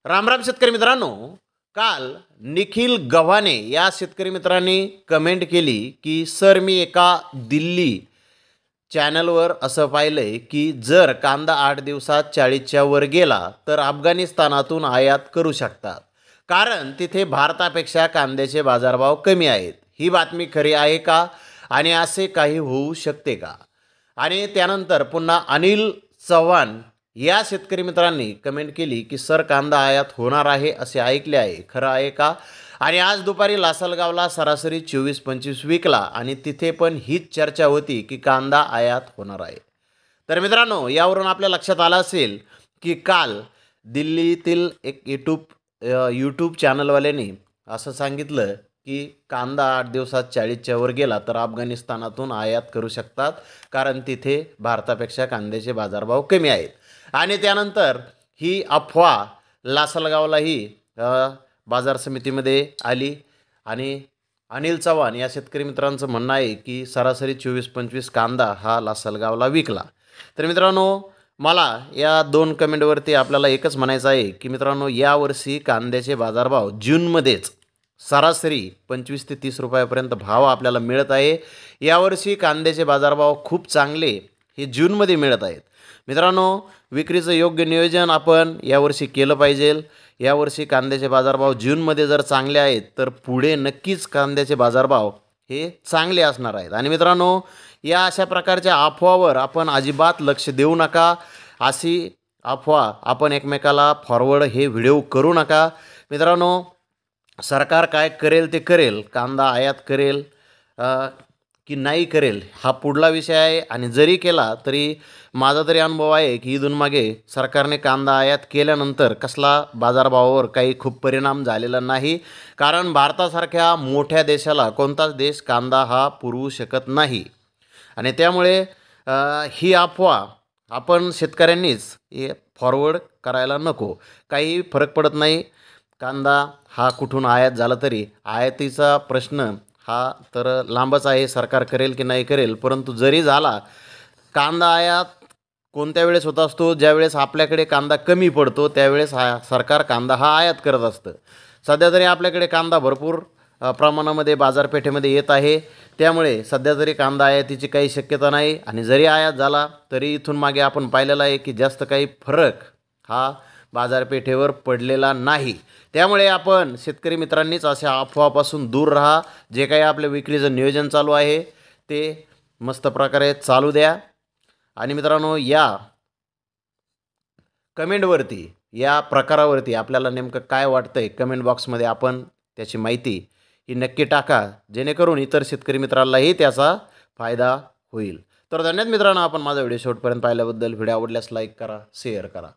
राम राम शेतकरी मित्रांनो, काल निखिल गव्हाणे या शेतकरी मित्रांनी कमेंट केली की सर मी एका दिल्ली चॅनलवर असं पाहिलंय की जर कांदा 8 दिवसात 40च्या वर गेला तर अफगाणिस्तानातून आयात करू शकतात, कारण तिथे भारतापेक्षा कांद्याचे बाजारभाव कमी आहेत. ही बातमी खरी आहे का आणि असे काही होऊ शकते का? आणि त्यानंतर पुन्हा अनिल चव्हाण या शेतकरी मित्रांनी कमेंट केली की सर कांदा आयात होणार आहे असे ऐकले आहे, खरं आहे का? आणि आज दुपारी लासलगावला सरासरी 24-25 विकला आणि तिथे पण हीच चर्चा होती की कांदा आयात होणार आहे. तर मित्रांनो, यावरून आपल्या लक्षात आलं असेल की काल दिल्लीतील एक यूट्यूब चॅनलवाल्याने असं सांगितलं की कांदा 8 दिवसात 40च्या वर गेला तर अफगाणिस्तानातून आयात करू शकतात, कारण तिथे भारतापेक्षा कांद्याचे बाजारभाव कमी आहेत. आणि त्यानंतर ही अफवा लासलगावलाही बाजार समितीमध्ये आली आणि अनिल चव्हाण या शेतकरी मित्रांचं म्हणणं आहे की सरासरी 24-25 कांदा हा लासलगावला विकला. तर मित्रांनो, मला या दोन कमेंटवरती आपल्याला एकच म्हणायचं आहे की मित्रांनो, यावर्षी कांद्याचे बाजारभाव जूनमध्येच सरासरी 25 ते 30 रुपयापर्यंत भाव आपल्याला मिळत आहे. यावर्षी कांद्याचे बाजारभाव खूप चांगले हे जूनमध्ये मिळत आहेत. मित्रांनो, विक्रीचं योग्य नियोजन आपण यावर्षी केलं पाहिजे. यावर्षी कांद्याचे बाजारभाव जूनमध्ये जर चांगले आहेत तर पुढे नक्कीच कांद्याचे बाजारभाव हे चांगले असणार आहेत. आणि मित्रांनो, या अशा प्रकारच्या अफवावर आपण अजिबात लक्ष देऊ नका. अशी अफवा आपण एकमेकाला फॉरवर्ड हे व्हिडिओ करू नका. मित्रांनो, सरकार काय करेल ते करेल, कांदा आयात करेल की नाही करेल हा पुढला विषय आहे. आणि जरी केला तरी माझा तरी अनुभव आहे की इथून मागे सरकारने कांदा आयात केल्यानंतर कसला बाजारभावावर काही खूप परिणाम झालेला नाही, कारण भारतासारख्या मोठ्या देशाला कोणताच देश कांदा हा पुरवू शकत नाही. आणि त्यामुळे ही अफवा आपण शेतकऱ्यांनीच फॉरवर्ड करायला नको. काही फरक पडत नाही. कांदा हा कुठून आयात झाला तरी आयातीचा प्रश्न हा तर लांबच आहे, सरकार करेल की नाही करेल. परंतु जरी झाला, कांदा आयात कोणत्या वेळेस होत असतो? ज्यावेळेस आपल्याकडे कांदा कमी पडतो त्यावेळेस सरकार कांदा हा आयात करत असतं. सध्या तरी आपल्याकडे कांदा भरपूर प्रमाणामध्ये बाजारपेठेमध्ये येत आहे, त्यामुळे सध्या तरी कांदा आयातीची काही शक्यता नाही. आणि जरी आयात झाला तरी इथून मागे आपण पाहिलेलं आहे की जास्त काही फरक हा बाजारपेठेवर पडलेला नाही. त्यामुळे आपण शेतकरी मित्रांनीच अशा अफवापासून दूर राहा. जे काही आपल्या विक्रीचं नियोजन चालू आहे ते मस्त प्रकारे चालू द्या. आणि मित्रांनो, या कमेंटवरती या प्रकारावरती आपल्याला नेमकं काय वाटतंय कमेंट बॉक्समध्ये आपण त्याची माहिती ही नक्की टाका, जेणेकरून इतर शेतकरी मित्रांनाही त्याचा फायदा होईल. तर धन्यवाद मित्रांनो, आपण माझा व्हिडिओ शेवटपर्यंत पाहिल्याबद्दल. व्हिडिओ आवडल्यास लाईक करा, शेअर करा.